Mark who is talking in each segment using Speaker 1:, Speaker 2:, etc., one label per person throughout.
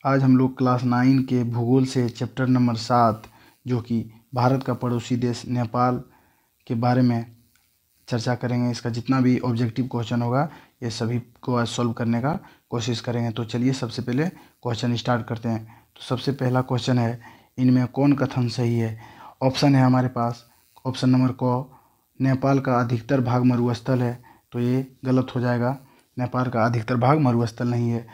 Speaker 1: आज हम लोग क्लास 9 के भूगोल से चैप्टर नंबर 7 जो कि भारत का पड़ोसी देश नेपाल के बारे में चर्चा करेंगे। इसका जितना भी ऑब्जेक्टिव क्वेश्चन होगा ये सभी को आज सॉल्व करने का कोशिश करेंगे। तो चलिए सबसे पहले क्वेश्चन स्टार्ट करते हैं। तो सबसे पहला क्वेश्चन है, इनमें कौन कथन सही है। ऑप्शन है हमारे पास ऑप्शन नंबर क, नेपाल का अधिकतर भाग मरुस्थल है, तो ये गलत हो जाएगा। नेपाल का अधिकतर भाग मरुस्थल नहीं है।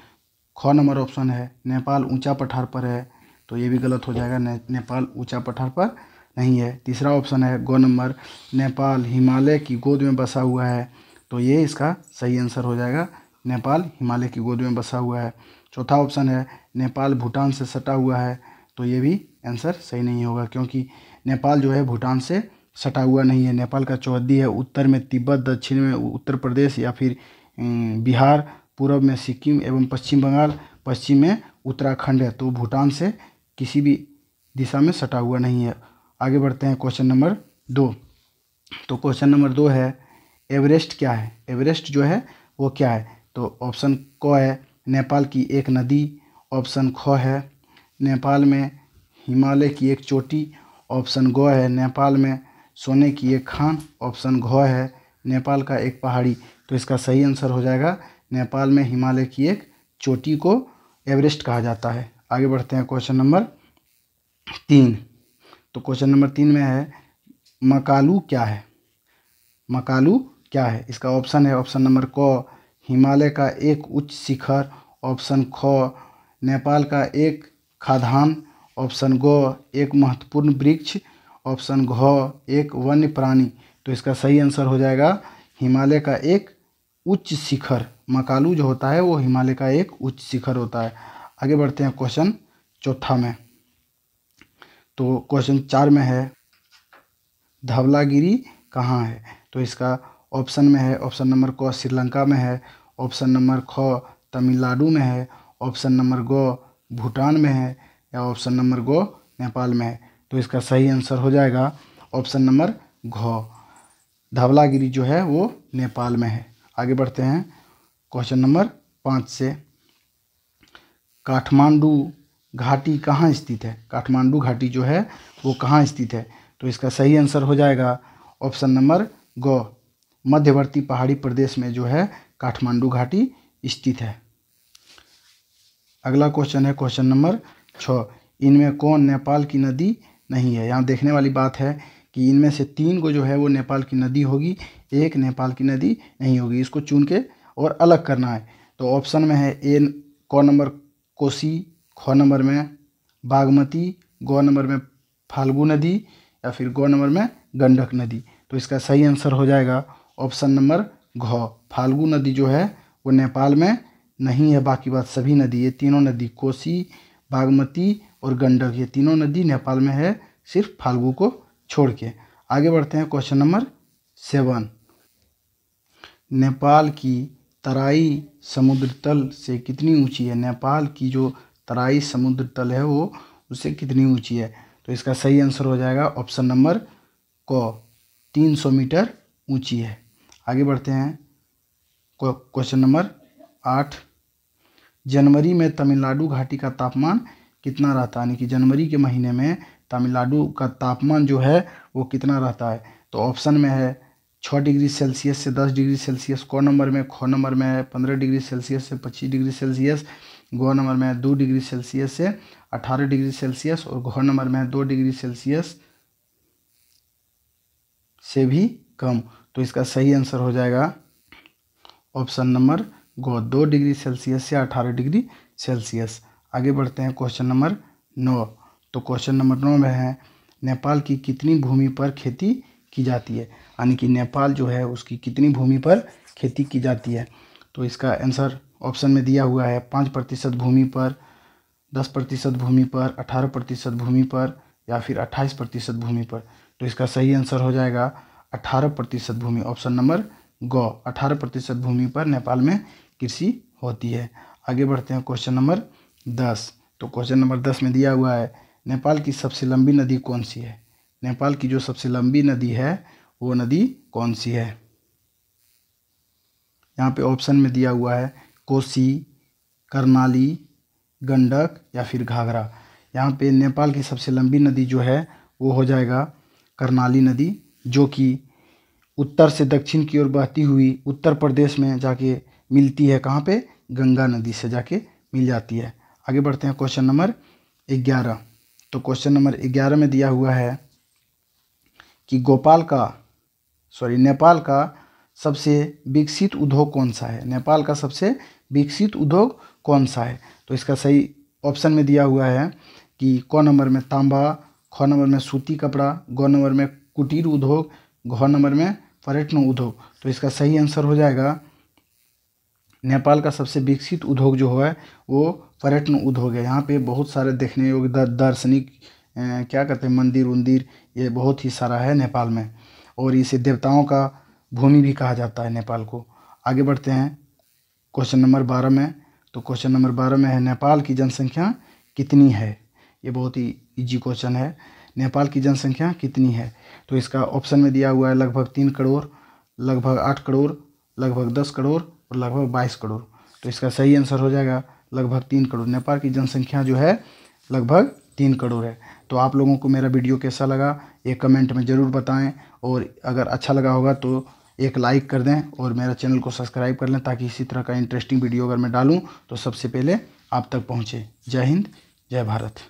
Speaker 1: ख नंबर ऑप्शन है, नेपाल ऊंचा पठार पर है, तो ये भी गलत हो जाएगा। नेपाल ऊंचा पठार पर नहीं है। तीसरा ऑप्शन है ग नंबर, नेपाल हिमालय की गोद में बसा हुआ है, तो ये इसका सही आंसर हो जाएगा। नेपाल हिमालय की गोद में बसा हुआ है। चौथा ऑप्शन है, नेपाल भूटान से सटा हुआ है, तो ये भी आंसर सही नहीं होगा, क्योंकि नेपाल जो है भूटान से सटा हुआ नहीं है। नेपाल का चौहद्दी है, उत्तर में तिब्बत, दक्षिण में उत्तर प्रदेश या फिर बिहार, पूर्व में सिक्किम एवं पश्चिम बंगाल, पश्चिम में उत्तराखंड है, तो भूटान से किसी भी दिशा में सटा हुआ नहीं है। आगे बढ़ते हैं क्वेश्चन नंबर 2। तो क्वेश्चन नंबर 2 है, एवरेस्ट क्या है। एवरेस्ट जो है वो क्या है। तो ऑप्शन क है, नेपाल की एक नदी। ऑप्शन ख है, नेपाल में हिमालय की एक चोटी। ऑप्शन ग है, नेपाल में सोने की एक खान। ऑप्शन घ है, नेपाल का एक पहाड़ी। तो इसका सही आंसर हो जाएगा, नेपाल में हिमालय की एक चोटी को एवरेस्ट कहा जाता है। आगे बढ़ते हैं क्वेश्चन नंबर 3। तो क्वेश्चन नंबर 3 में है, मकालू क्या है। मकालू क्या है। इसका ऑप्शन है ऑप्शन नंबर क, हिमालय का एक उच्च शिखर। ऑप्शन ख, नेपाल का एक खाद्यान्न। ऑप्शन ग, एक महत्वपूर्ण वृक्ष। ऑप्शन घ, एक वन्य प्राणी। तो इसका सही आंसर हो जाएगा, हिमालय का एक उच्च शिखर। मकालू जो होता है वो हिमालय का एक उच्च शिखर होता है। आगे बढ़ते हैं क्वेश्चन चौथा में। तो क्वेश्चन 4 में है, धवलागिरी कहाँ है। तो इसका ऑप्शन में है ऑप्शन नंबर क, श्रीलंका में है। ऑप्शन नंबर ख, तमिलनाडु में है। ऑप्शन नंबर ग, भूटान में है, या ऑप्शन नंबर ग, नेपाल में है। तो इसका सही आंसर हो जाएगा ऑप्शन नंबर घ, धवलागिरी जो है वो नेपाल में है। आगे बढ़ते हैं क्वेश्चन नंबर 5 से, काठमांडू घाटी कहाँ स्थित है। काठमांडू घाटी जो है वो कहाँ स्थित है। तो इसका सही आंसर हो जाएगा ऑप्शन नंबर ग, मध्यवर्ती पहाड़ी प्रदेश में जो है काठमांडू घाटी स्थित है। अगला क्वेश्चन है क्वेश्चन नंबर 6, इनमें कौन नेपाल की नदी नहीं है। यहाँ देखने वाली बात है कि इनमें से 3 को जो है वो नेपाल की नदी होगी, एक नेपाल की नदी नहीं होगी। इसको चुन के और अलग करना है। तो ऑप्शन में है ए, क नंबर कोसी, ख नंबर में बागमती, ग नंबर में फाल्गु नदी, या फिर ग नंबर में गंडक नदी। तो इसका सही आंसर हो जाएगा ऑप्शन नंबर घ, फाल्गु नदी जो है वो नेपाल में नहीं है। बाकी बात सभी नदी, ये तीनों नदी कोसी, बागमती और गंडक, ये तीनों नदी नेपाल में है, सिर्फ फाल्गु को छोड़ के। आगे बढ़ते हैं क्वेश्चन नंबर 7। नेपाल की तराई समुद्र तल से कितनी ऊंची है। नेपाल की जो तराई समुद्र तल है वो उससे कितनी ऊंची है। तो इसका सही आंसर हो जाएगा ऑप्शन नंबर क, 300 मीटर ऊंची है। आगे बढ़ते हैं क्वेश्चन नंबर 8, जनवरी में तमिलनाडु घाटी का तापमान कितना रहता है। यानी कि जनवरी के महीने में तमिलनाडु का तापमान जो है वो कितना रहता है। तो ऑप्शन में है 6 डिग्री सेल्सियस से 10 डिग्री सेल्सियस, क नंबर में, ख नंबर में है 15 डिग्री सेल्सियस से 25 डिग्री सेल्सियस, ग नंबर में है 2 डिग्री सेल्सियस से 18 डिग्री सेल्सियस, और घ नंबर में है 2 डिग्री सेल्सियस से भी कम। तो इसका सही आंसर हो जाएगा ऑप्शन नंबर ग, 2 डिग्री सेल्सियस से 18 डिग्री सेल्सियस। आगे बढ़ते हैं क्वेश्चन नंबर 9। तो क्वेश्चन नंबर 9 में है, नेपाल की कितनी भूमि पर खेती की जाती है। यानी कि नेपाल जो है उसकी कितनी भूमि पर खेती की जाती है। तो इसका आंसर ऑप्शन में दिया हुआ है, 5% भूमि पर, 10% भूमि पर, 18% भूमि पर, या फिर 28% भूमि पर। तो इसका सही आंसर हो जाएगा 18% भूमि, ऑप्शन नंबर ग, 18% भूमि पर नेपाल में कृषि होती है। आगे बढ़ते हैं क्वेश्चन नंबर 10। तो क्वेश्चन नंबर 10 में दिया हुआ है, नेपाल की सबसे लंबी नदी कौन सी है। नेपाल की जो सबसे लंबी नदी है वो नदी कौन सी है। यहाँ पे ऑप्शन में दिया हुआ है कोसी, कर्णाली, गंडक या फिर घाघरा। यहाँ पे नेपाल की सबसे लंबी नदी जो है वो हो जाएगा कर्णाली नदी, जो कि उत्तर से दक्षिण की ओर बहती हुई उत्तर प्रदेश में जाके मिलती है। कहाँ पे? गंगा नदी से जाके मिल जाती है। आगे बढ़ते हैं क्वेश्चन नंबर 11। तो क्वेश्चन नंबर 11 में दिया हुआ है कि नेपाल का सबसे विकसित उद्योग कौन सा है? नेपाल का सबसे विकसित उद्योग कौन सा है? तो इसका सही ऑप्शन में दिया हुआ है कि क नंबर में तांबा, ख नंबर में सूती कपड़ा, ग नंबर में कुटीर उद्योग, घ नंबर में पर्यटन उद्योग। तो इसका सही आंसर हो जाएगा नेपाल का सबसे विकसित उद्योग जो है वो पर्यटन उद्योग है। यहाँ पे बहुत सारे देखने योग्य दार्शनिक क्या कहते हैं मंदिर उंदिर, ये बहुत ही सारा है नेपाल में, और इसे देवताओं का भूमि भी कहा जाता है नेपाल को। आगे बढ़ते हैं क्वेश्चन नंबर 12 में। तो क्वेश्चन नंबर 12 में है नेपाल की जनसंख्या कितनी है? ये बहुत ही इजी क्वेश्चन है। नेपाल की जनसंख्या कितनी है? तो इसका ऑप्शन में दिया हुआ है लगभग 3 करोड़, लगभग 8 करोड़, लगभग 10 करोड़ और लगभग 22 करोड़। तो इसका सही आंसर हो जाएगा लगभग 3 करोड़। नेपाल की जनसंख्या जो है लगभग 3 करोड़ है। तो आप लोगों को मेरा वीडियो कैसा लगा ये कमेंट में ज़रूर बताएं, और अगर अच्छा लगा होगा तो एक लाइक कर दें और मेरा चैनल को सब्सक्राइब कर लें, ताकि इसी तरह का इंटरेस्टिंग वीडियो अगर मैं डालूं तो सबसे पहले आप तक पहुंचे। जय हिंद, जय भारत।